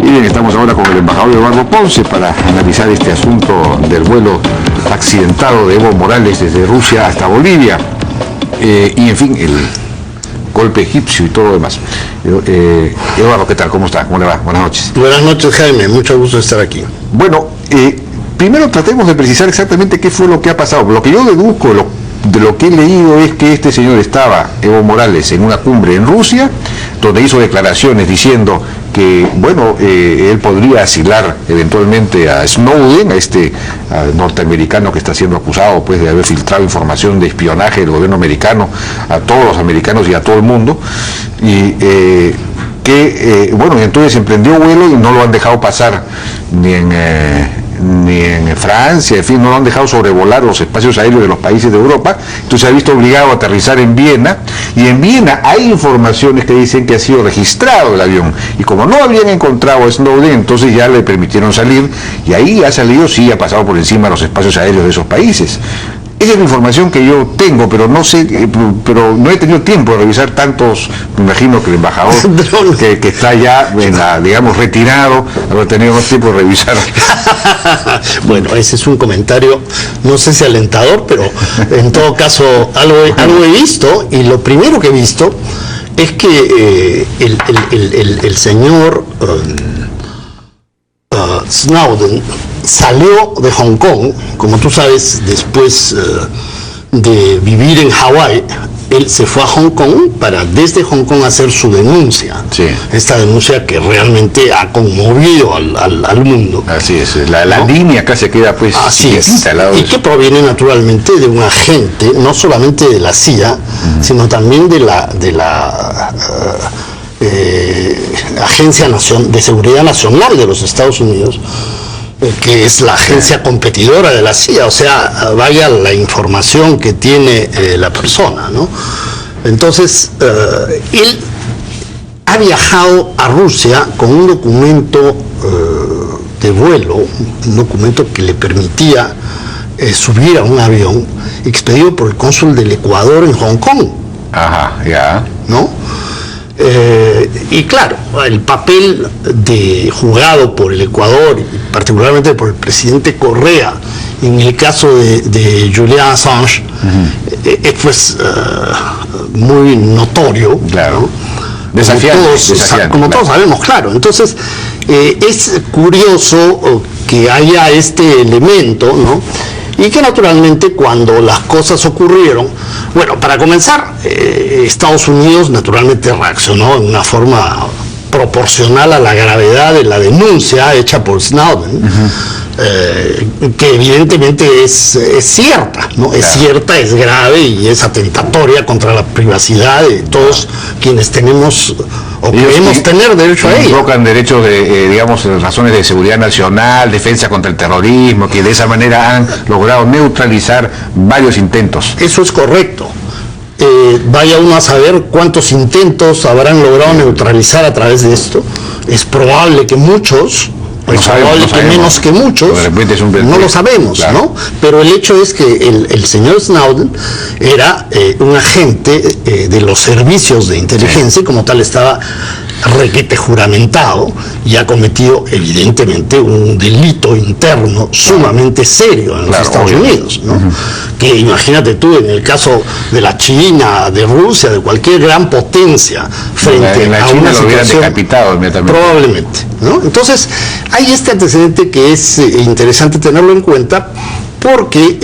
Y bien, estamos ahora con el embajador Eduardo Ponce para analizar este asunto del vuelo accidentado de Evo Morales desde Rusia hasta Bolivia. Y en fin, el golpe egipcio y todo lo demás. Eduardo, ¿qué tal? ¿Cómo está? ¿Cómo le va? Buenas noches. Buenas noches, Jaime. Mucho gusto de estar aquí. Bueno, primero tratemos de precisar exactamente qué fue lo que ha pasado. Lo que yo deduzco de lo que he leído es que este señor estaba, Evo Morales, en una cumbre en Rusia, donde hizo declaraciones diciendo que, bueno, él podría asilar eventualmente a Snowden, a este norteamericano que está siendo acusado pues de haber filtrado información de espionaje del gobierno americano a todos los americanos y a todo el mundo, y bueno, entonces emprendió vuelo y no lo han dejado pasar ni en Francia, en fin, no lo han dejado sobrevolar los espacios aéreos de los países de Europa. Entonces se ha visto obligado a aterrizar en Viena, y en Viena hay informaciones que dicen que ha sido registrado el avión, y como no habían encontrado a Snowden, entonces ya le permitieron salir, y ahí ha salido, sí, ha pasado por encima de los espacios aéreos de esos países. Esa es la información que yo tengo, pero no sé, pero no he tenido tiempo de revisar tantos. Me imagino que el embajador que está ya, digamos, retirado, habrá tenido más tiempo de revisar. Bueno, ese es un comentario, no sé si alentador, pero en todo caso algo he visto, y lo primero que he visto es que el señor Snowden salió de Hong Kong, como tú sabes, después de vivir en Hawái. Él se fue a Hong Kong para desde Hong Kong hacer su denuncia. Sí. Esta denuncia que realmente ha conmovido al mundo. Así es, la línea acá se queda pues así es, y que proviene naturalmente de un agente, no solamente de la CIA, sino también de la Agencia de Seguridad Nacional de los Estados Unidos, que es la agencia competidora de la CIA. O sea, vaya la información que tiene la persona, ¿no? Entonces, él ha viajado a Rusia con un documento de vuelo, un documento que le permitía subir a un avión expedido por el cónsul del Ecuador en Hong Kong. Ajá, ya. ¿No? Y claro, el papel jugado por el Ecuador, y particularmente por el presidente Correa, en el caso de Julian Assange, pues muy notorio. Claro. ¿no? Desafiante, como todos sabemos, claro. Entonces, es curioso que haya este elemento, ¿no? Y que naturalmente cuando las cosas ocurrieron, bueno, para comenzar, Estados Unidos naturalmente reaccionó en una forma proporcional a la gravedad de la denuncia hecha por Snowden, que evidentemente es cierta, ¿no? Es cierta, es grave y es atentatoria contra la privacidad de todos quienes tenemos o queremos tener derecho a ella. Invocan derechos de, digamos, razones de seguridad nacional, defensa contra el terrorismo, que de esa manera han logrado neutralizar varios intentos. Eso es correcto. Vaya uno a saber cuántos intentos habrán logrado neutralizar a través de esto. Es probable que muchos, es probable que menos que muchos, no lo sabemos, claro. ¿No? Pero el hecho es que el señor Snowden era un agente de los servicios de inteligencia, y como tal estaba requete juramentado, y ha cometido evidentemente un delito interno sumamente serio en los Estados Unidos, ¿no? Que imagínate tú, en el caso de la China, de Rusia, de cualquier gran potencia frente a una situación, decapitado inmediatamente. Probablemente, ¿no? Entonces hay este antecedente que es interesante tenerlo en cuenta, porque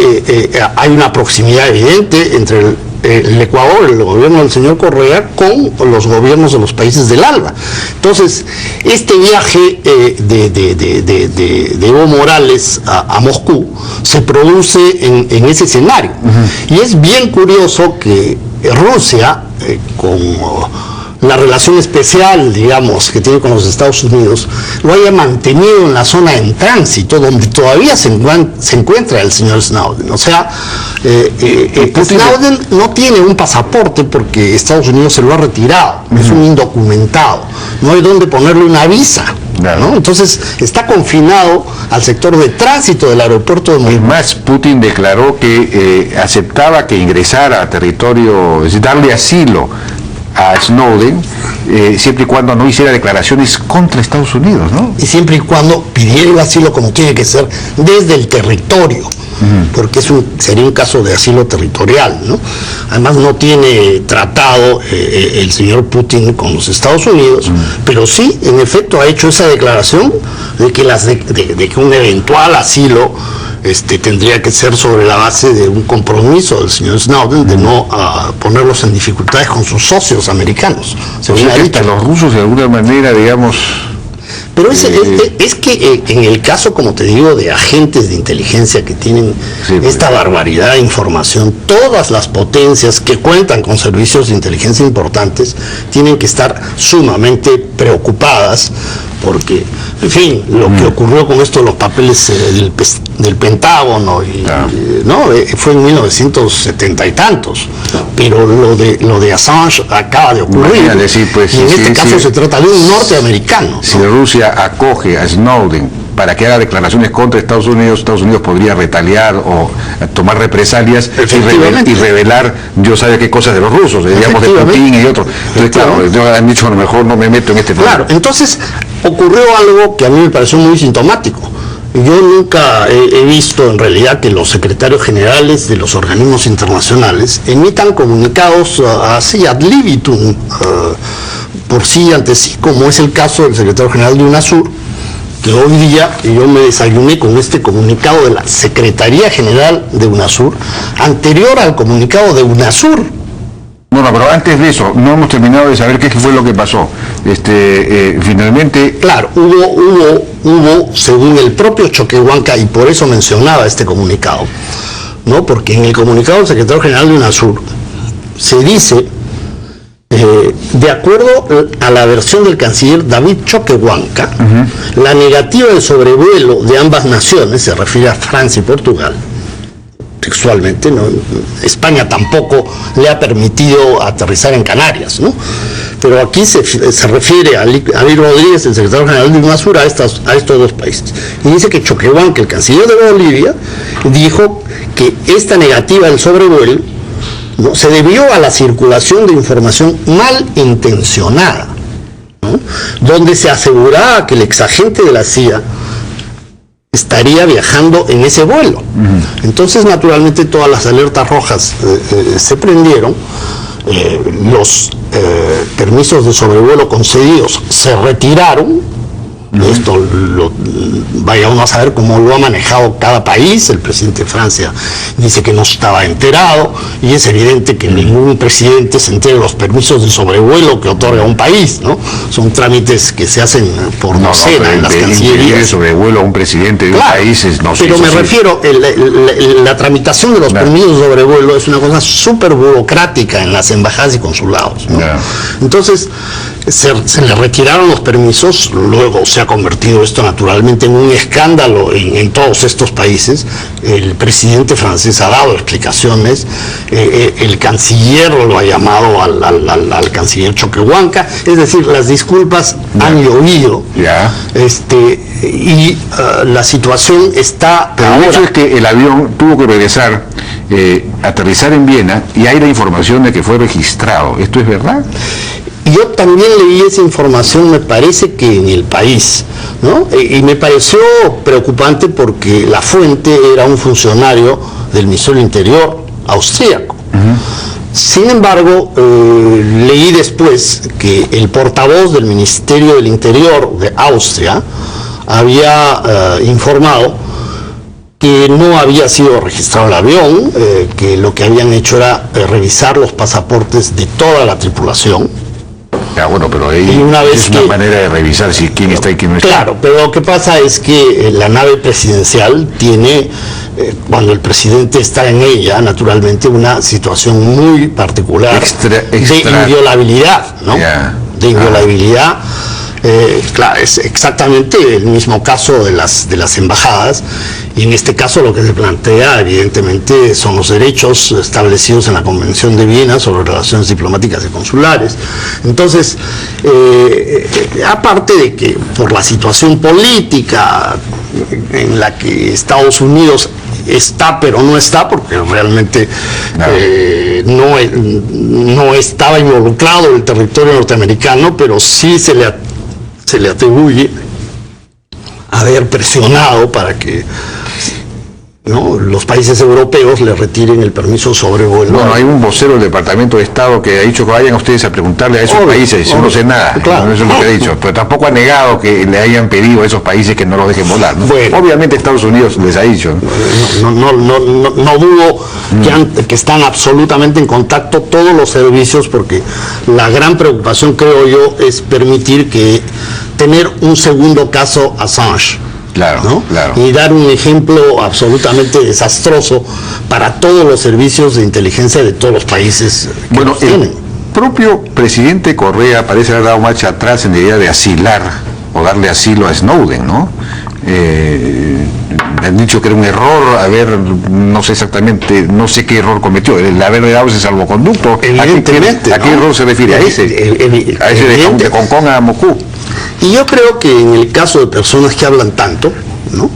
hay una proximidad evidente entre el Ecuador, el gobierno del señor Correa, con los gobiernos de los países del ALBA. Entonces, este viaje de Evo Morales a Moscú se produce en ese escenario. Y es bien curioso que Rusia, con la relación especial, digamos, que tiene con los Estados Unidos, lo haya mantenido en la zona en tránsito, donde todavía se encuentra el señor Snowden. O sea, Snowden no tiene un pasaporte porque Estados Unidos se lo ha retirado, es un indocumentado, no hay dónde ponerle una visa. ¿No? Entonces está confinado al sector de tránsito del aeropuerto de Moscú. Es más, Putin declaró que aceptaba que ingresara a territorio, es decir, darle asilo a Snowden, siempre y cuando no hiciera declaraciones contra Estados Unidos, ¿no? Y siempre y cuando pidiera el asilo como tiene que ser desde el territorio, porque sería un caso de asilo territorial, ¿no? Además no tiene tratado el señor Putin con los Estados Unidos, pero sí, en efecto, ha hecho esa declaración de que, de que un eventual asilo tendría que ser sobre la base de un compromiso del señor Snowden de no ponerlos en dificultades con sus socios americanos. O sea, que los rusos de alguna manera, digamos... Pero es que en el caso, como te digo, de agentes de inteligencia que tienen esta barbaridad de información, todas las potencias que cuentan con servicios de inteligencia importantes tienen que estar sumamente preocupadas porque, en fin, lo que ocurrió con esto de los papeles del Pentágono, ¿no? Fue en 1970 y tantos, pero lo de Assange acaba de ocurrir. Sí, pues, y en este caso se trata de un norteamericano. Si Rusia acoge a Snowden para que haga declaraciones contra Estados Unidos podría retaliar o tomar represalias y revelar, Dios sabe qué cosas de los rusos, digamos, de Putin y otros. Entonces, claro, yo han dicho, a lo mejor no me meto en este problema. Claro, entonces ocurrió algo que a mí me pareció muy sintomático. Yo nunca he visto en realidad que los secretarios generales de los organismos internacionales emitan comunicados así ad libitum, por sí ante sí, como es el caso del secretario general de UNASUR, que hoy día yo me desayuné con este comunicado de la Secretaría General de UNASUR, anterior al comunicado de UNASUR. Bueno, pero antes de eso, no hemos terminado de saber qué fue lo que pasó. Finalmente... Claro, hubo, según el propio Choquehuanca, y por eso mencionaba este comunicado, ¿no? Porque en el comunicado del secretario general de UNASUR se dice, de acuerdo a la versión del canciller David Choquehuanca, la negativa de sobrevuelo de ambas naciones, se refiere a Francia y Portugal, textualmente, ¿no? España tampoco le ha permitido aterrizar en Canarias, ¿no? Pero aquí se refiere a Luis Rodríguez, el secretario general de UNASUR, a estos dos países. Y dice que Choquehuanca, el canciller de Bolivia, dijo que esta negativa del sobrevuelo, ¿no?, se debió a la circulación de información malintencionada, ¿no?, donde se aseguraba que el exagente de la CIA estaría viajando en ese vuelo. Entonces, naturalmente, todas las alertas rojas se prendieron, los permisos de sobrevuelo concedidos se retiraron. Esto vaya uno a saber cómo lo ha manejado cada país. El presidente de Francia dice que no estaba enterado, y es evidente que ningún presidente se entera de los permisos de sobrevuelo que otorga un país, ¿no? Son trámites que se hacen por docena en las cancillerías. De sobrevuelo a un presidente de un país no sé. Pero me refiero, la tramitación de los permisos de sobrevuelo es una cosa súper burocrática en las embajadas y consulados, ¿no? Entonces, se le retiraron los permisos, luego se ha convertido esto naturalmente en un escándalo en todos estos países. El presidente francés ha dado explicaciones, el canciller lo ha llamado al canciller Choquehuanca, es decir, las disculpas han llovido, y la situación está... Pero el hecho es que el avión tuvo que regresar, aterrizar en Viena, y hay la información de que fue registrado. ¿Esto es verdad? Yo también leí esa información, me parece que en El País, ¿no? Y me pareció preocupante porque la fuente era un funcionario del Ministerio del Interior austríaco. Sin embargo, leí después que el portavoz del Ministerio del Interior de Austria había informado que no había sido registrado el avión, que lo que habían hecho era revisar los pasaportes de toda la tripulación. Bueno, pero ahí es una manera de revisar si quién está y quién no está. Claro, pero lo que pasa es que la nave presidencial tiene, cuando el presidente está en ella, naturalmente una situación muy particular de inviolabilidad, ¿no? De inviolabilidad. Claro, es exactamente el mismo caso de las embajadas, y en este caso lo que se plantea evidentemente son los derechos establecidos en la Convención de Viena sobre relaciones diplomáticas y consulares. Entonces, aparte de que por la situación política en la que Estados Unidos está pero no está, porque realmente no estaba involucrado en el territorio norteamericano, pero sí se le atribuye haber presionado para que los países europeos le retiren el permiso sobrevuelo. Bueno, hay un vocero del Departamento de Estado que ha dicho que vayan ustedes a preguntarle a esos países, yo no sé nada, claro, eso es lo que ha dicho, pero tampoco ha negado que le hayan pedido a esos países que no los dejen volar, ¿no? Bueno, obviamente Estados Unidos les ha dicho. No dudo que están absolutamente en contacto todos los servicios, porque la gran preocupación, creo yo, es permitir tener un segundo caso Assange. Claro, ¿no? Claro. Y dar un ejemplo absolutamente desastroso para todos los servicios de inteligencia de todos los países que bueno, tienen. El propio presidente Correa parece haber dado marcha atrás en la idea de asilar o darle asilo a Snowden, ¿no? Han dicho que era un error no sé exactamente, no sé qué error cometió, el haberle dado ese salvoconducto. Evidentemente. ¿A qué error se refiere? A ese de Hong Kong a Moscú. Y yo creo que en el caso de personas que hablan tanto, ¿no?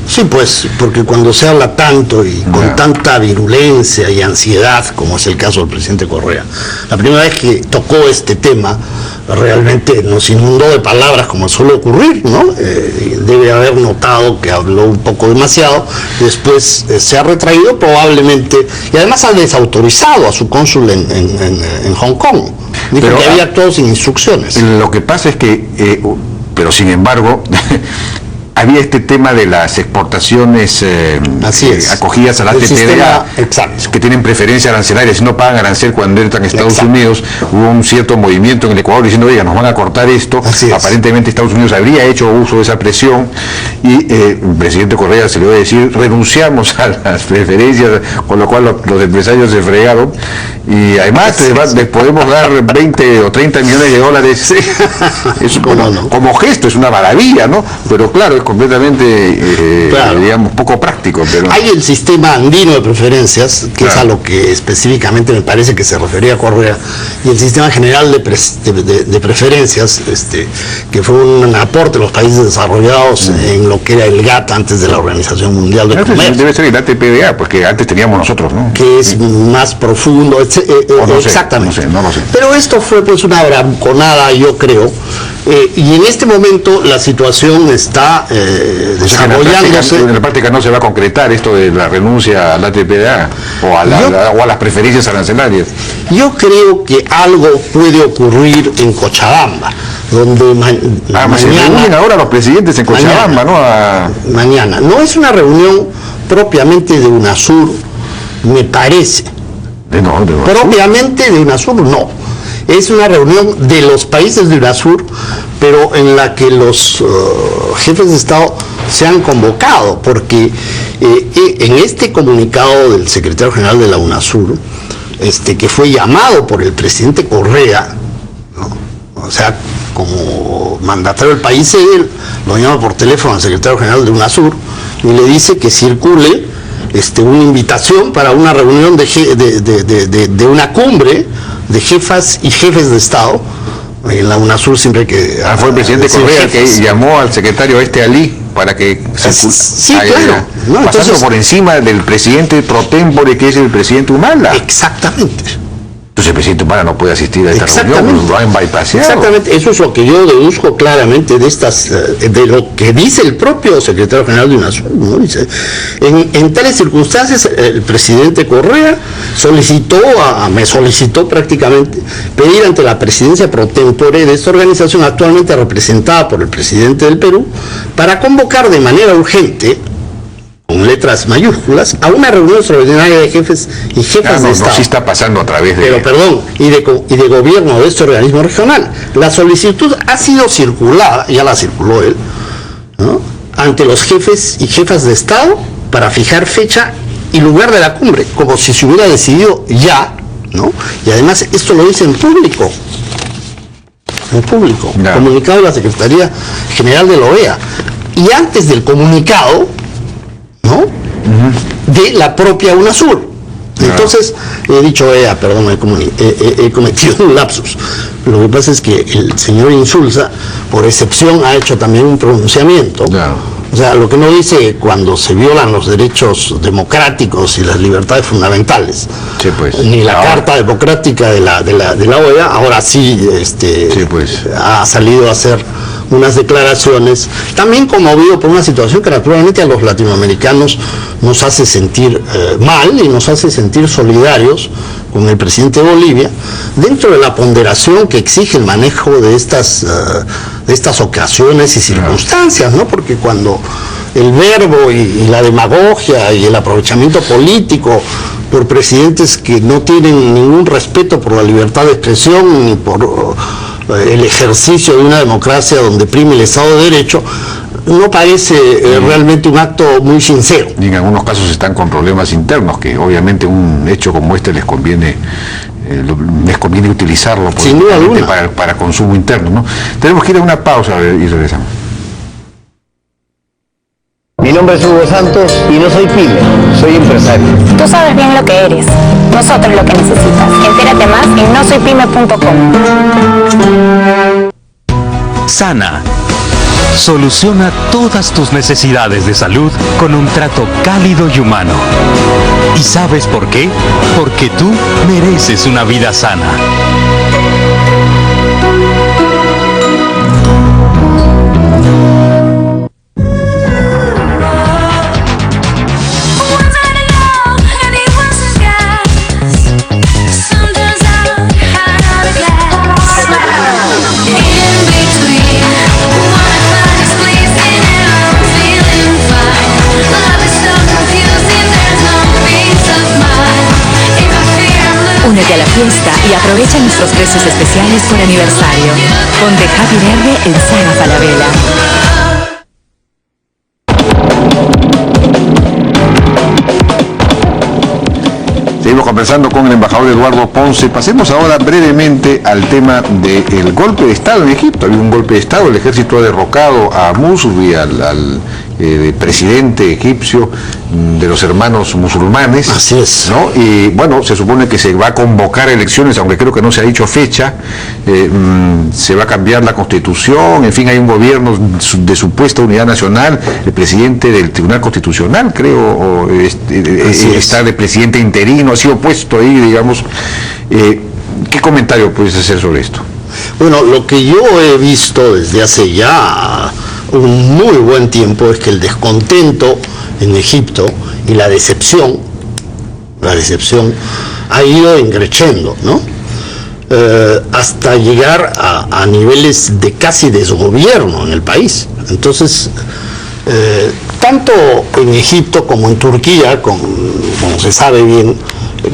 Sí, pues, porque cuando se habla tanto y con tanta virulencia y ansiedad, como es el caso del presidente Correa, la primera vez que tocó este tema, realmente nos inundó de palabras, como suele ocurrir, ¿no? Debe haber notado que habló un poco demasiado, después se ha retraído probablemente, y además ha desautorizado a su cónsul en Hong Kong. Dijo que había actuado sin instrucciones. Lo que pasa es que, pero sin embargo, había este tema de las exportaciones acogidas a la TPDA, que tienen preferencia arancelaria, si no pagan arancel cuando entran a Estados Unidos. Hubo un cierto movimiento en el Ecuador diciendo, oiga, nos van a cortar esto. Aparentemente Estados Unidos habría hecho uso de esa presión y el presidente Correa se le iba a decir, renunciamos a las preferencias, con lo cual los empresarios se fregaron y además les podemos dar 20 o 30 millones de dólares. Eso, como gesto es una maravilla, ¿no? Pero claro, es completamente, digamos, poco práctico. Pero hay el sistema andino de preferencias, que es a lo que específicamente me parece que se refería Correa, y el sistema general de preferencias, que fue un aporte de los países desarrollados en lo que era el GATT antes de la Organización Mundial de Comercio. Debe ser el ATPDA, porque antes teníamos nosotros, ¿no? Que es más profundo, exactamente. No lo sé. Pero esto fue pues una bravuconada, yo creo, y en este momento la situación está desarrollándose. En la práctica no se va a concretar esto de la renuncia al ATPDA o a las preferencias arancelarias. Yo creo que algo puede ocurrir en Cochabamba, donde mañana se reúnen ahora los presidentes en Cochabamba, mañana. No es una reunión propiamente de UNASUR, me parece. Propiamente de UNASUR, no. Es una reunión de los países de UNASUR, pero en la que los jefes de Estado se han convocado, porque en este comunicado del secretario general de la UNASUR, que fue llamado por el presidente Correa, ¿no? O sea, como mandatario del país, él lo llama por teléfono al secretario general de UNASUR y le dice que circule una invitación para una reunión de una cumbre de jefas y jefes de Estado. En la UNASUR siempre que... fue el presidente Correa el que llamó al secretario Ali para que claro. Pasando entonces, por encima del presidente pro tempore, que es el presidente Humala. Exactamente. Entonces el presidente Humala no puede asistir a esta reunión, lo han bypassado. Exactamente, eso es lo que yo deduzco claramente de lo que dice el propio secretario general de UNASUR, ¿no? Dice, en tales circunstancias el presidente Correa me solicitó prácticamente pedir ante la presidencia pro tempore de esta organización actualmente representada por el presidente del Perú para convocar de manera urgente, con letras mayúsculas, a una reunión extraordinaria de jefes y jefas de Estado. Sí está pasando a través de... Pero perdón, y de gobierno de este organismo regional. La solicitud ha sido circulada, ya la circuló él, ¿no?, ante los jefes y jefas de Estado para fijar fecha y lugar de la cumbre, como si se hubiera decidido ya, ¿no? Y además esto lo dice en público. Comunicado de la Secretaría General de la OEA. Y antes del comunicado, ¿no?, de la propia UNASUR. Entonces, he dicho, perdón, he cometido un lapsus. Lo que pasa es que el señor Insulza, por excepción, ha hecho también un pronunciamiento, O sea, lo que no dice cuando se violan los derechos democráticos y las libertades fundamentales. Sí, pues. Ni la Carta Democrática de la OEA, ahora sí, pues. ha salido a hacer unas declaraciones, también conmovido por una situación que naturalmente a los latinoamericanos nos hace sentir mal y nos hace sentir solidarios con el presidente de Bolivia, dentro de la ponderación que exige el manejo de estas ocasiones y circunstancias, ¿no? Porque cuando el verbo y la demagogia y el aprovechamiento político por presidentes que no tienen ningún respeto por la libertad de expresión ni por el ejercicio de una democracia donde prime el Estado de Derecho, no parece realmente un acto muy sincero. Y en algunos casos están con problemas internos, que obviamente un hecho como este les conviene utilizarlo sin duda alguna para consumo interno, ¿no? Tenemos que ir a una pausa y regresamos. Mi nombre es Hugo Santos y no soy pyme, soy empresario. Tú sabes bien lo que eres, nosotros lo que necesitas. Entérate más en nosoypyme.com. Sana. Soluciona todas tus necesidades de salud con un trato cálido y humano. ¿Y sabes por qué? Porque tú mereces una vida sana. Únete a la fiesta y aprovecha nuestros precios especiales por aniversario. Ponte Happy Verde en Saga Falabella. Seguimos conversando con el embajador Eduardo Ponce. Pasemos ahora brevemente al tema del golpe de Estado en Egipto. Había un golpe de Estado, el ejército ha derrocado a Mursbi, al presidente egipcio de los hermanos musulmanes. Así es. ¿No? Y bueno, se supone que se va a convocar elecciones, aunque creo que no se ha dicho fecha. Se va a cambiar la constitución, en fin, hay un gobierno de supuesta unidad nacional. El presidente del Tribunal Constitucional, creo, está de presidente interino, ha sido puesto ahí, digamos. ¿Qué comentario puedes hacer sobre esto? Bueno, lo que yo he visto desde hace ya un muy buen tiempo es que el descontento en Egipto y la decepción ha ido increciendo, ¿no? Hasta llegar a niveles de casi desgobierno en el país. Entonces, tanto en Egipto como en Turquía, como se sabe bien,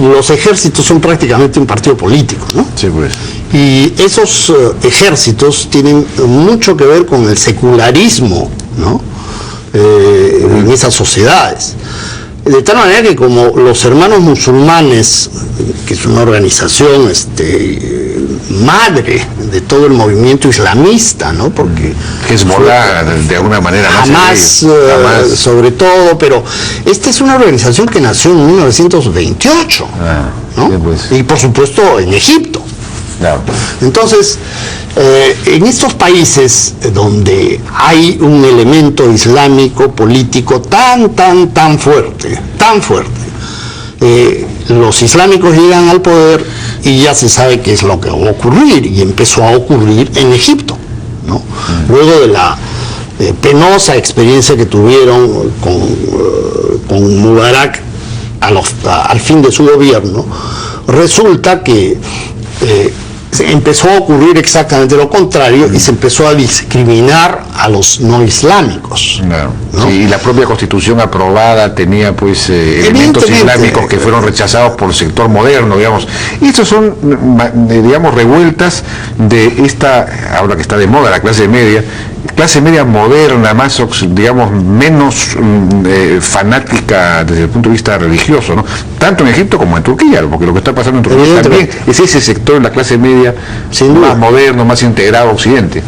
los ejércitos son prácticamente un partido político, ¿no? Sí, pues. Y esos ejércitos tienen mucho que ver con el secularismo, ¿no? En esas sociedades. De tal manera que como los hermanos musulmanes, que es una organización madre de todo el movimiento islamista, ¿no? Porque Hezbollah de alguna manera jamás, sobre todo, pero esta es una organización que nació en 1928, ¿no? Sí, pues. Y por supuesto en Egipto. Claro. Entonces, en estos países donde hay un elemento islámico político tan fuerte, los islámicos llegan al poder y ya se sabe qué es lo que va a ocurrir, y empezó a ocurrir en Egipto, ¿no? Luego de la penosa experiencia que tuvieron con Mubarak al fin de su gobierno, resulta que empezó a ocurrir exactamente lo contrario y se empezó a discriminar a los no islámicos. Claro. ¿No? Sí, y la propia constitución aprobada tenía pues elementos islámicos que fueron rechazados por el sector moderno, digamos. Y estos son, digamos, revueltas de esta, ahora que está de moda, la clase media moderna, más, digamos, menos fanática desde el punto de vista religioso, ¿no? Tanto en Egipto como en Turquía, porque lo que está pasando en Turquía también es ese sector de la clase media más moderno, más integrado a Occidente.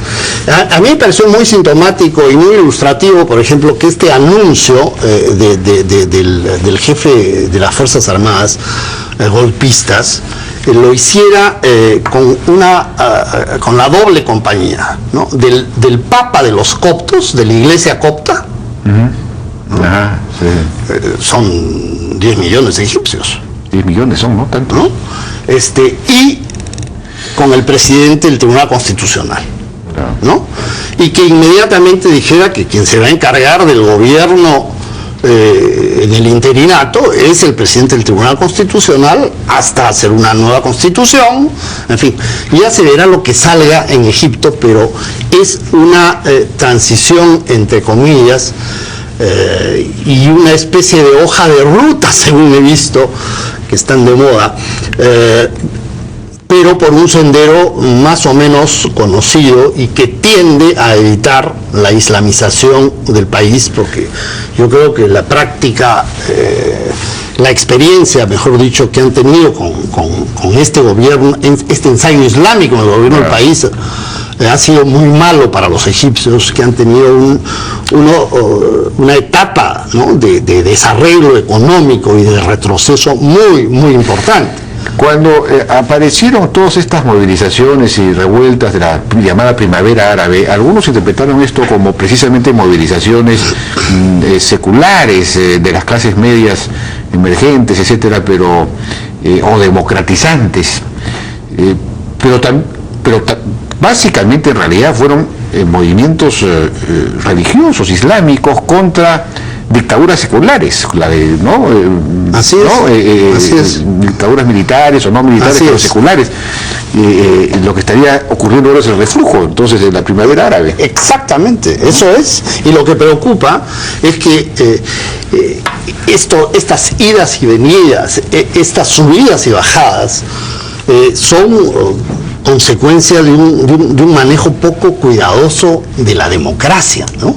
A mí me pareció muy sintomático y muy ilustrativo, por ejemplo, que este anuncio del jefe de las Fuerzas Armadas golpistas lo hiciera con la doble compañía, ¿no? Del Papa de los coptos, de la iglesia copta, Ajá, sí. Son 10 millones de egipcios, 10 millones son, ¿no? Tanto. ¿no? Y con el presidente del Tribunal Constitucional, ¿no? Y que inmediatamente dijera que quien se va a encargar del gobierno en el interinato es el presidente del Tribunal Constitucional hasta hacer una nueva constitución. En fin, ya se verá lo que salga en Egipto, pero es una transición, entre comillas, y una especie de hoja de ruta, según he visto, que están de moda, pero por un sendero más o menos conocido y que tiende a evitar la islamización del país, porque yo creo que la práctica, la experiencia, mejor dicho, que han tenido con este gobierno, este ensayo islámico en el gobierno del país, ha sido muy malo para los egipcios, que han tenido una etapa, ¿no?, de desarrollo económico y de retroceso muy, muy importante. Cuando aparecieron todas estas movilizaciones y revueltas de la llamada primavera árabe, algunos interpretaron esto como precisamente movilizaciones seculares de las clases medias emergentes, etcétera, pero o democratizantes, pero básicamente en realidad fueron movimientos religiosos islámicos contra dictaduras seculares, la de, ¿no? Así ¿no? es, así es. Dictaduras militares o no militares, Así pero es. seculares. Lo que estaría ocurriendo ahora es el reflujo, entonces, de la primavera árabe. Exactamente, eso es. Y lo que preocupa es que estas idas y venidas, estas subidas y bajadas, son consecuencia de un manejo poco cuidadoso de la democracia, ¿no?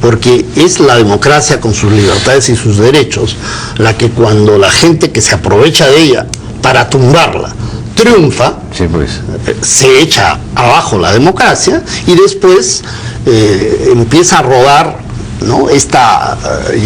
Porque es la democracia con sus libertades y sus derechos la que, cuando la gente que se aprovecha de ella para tumbarla triunfa, Sí, pues. se echa abajo la democracia y después empieza a rodar, ¿no?, esta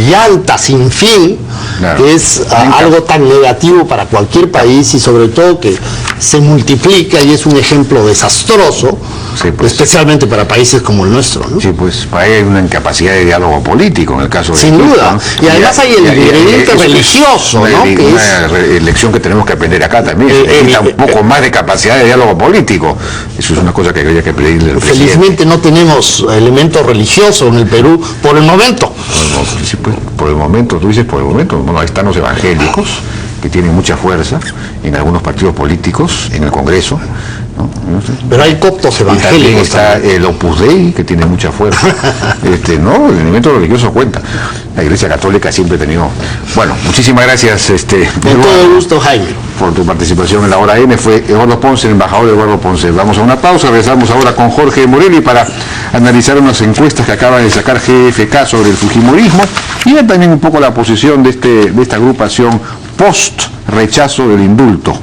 llanta sin fin, Claro. que es algo tan negativo para cualquier país, y sobre todo que se multiplica y es un ejemplo desastroso, Sí, pues. especialmente para países como el nuestro, ¿no? Sí, pues ahí hay una incapacidad de diálogo político en el caso de Sin Egipto, duda. ¿no? Y además hay el ingrediente religioso, ¿no? Que Una lección que tenemos que aprender acá también. Se necesita un poco más de capacidad de diálogo político. Eso es una cosa que habría que pedirle al presidente. Felizmente no tenemos elementos religiosos en el Perú por el momento. No, sí, pues, por el momento, tú dices por el momento. Bueno, ahí están los evangélicos, que tienen mucha fuerza en algunos partidos políticos, en el Congreso, ¿no? No sé. Pero hay coptos Y también evangélicos está también. el Opus Dei, que tiene mucha fuerza. No, el elemento religioso cuenta. La Iglesia Católica siempre ha tenido. Bueno, muchísimas gracias, Con todo gusto, Jaime. por tu participación en la Hora N. Fue Eduardo Ponce, el embajador Eduardo Ponce. Vamos a una pausa, regresamos ahora con Jorge Morelli para analizar unas encuestas que acaba de sacar GFK sobre el fujimorismo y ver también un poco la posición de esta agrupación post rechazo del indulto.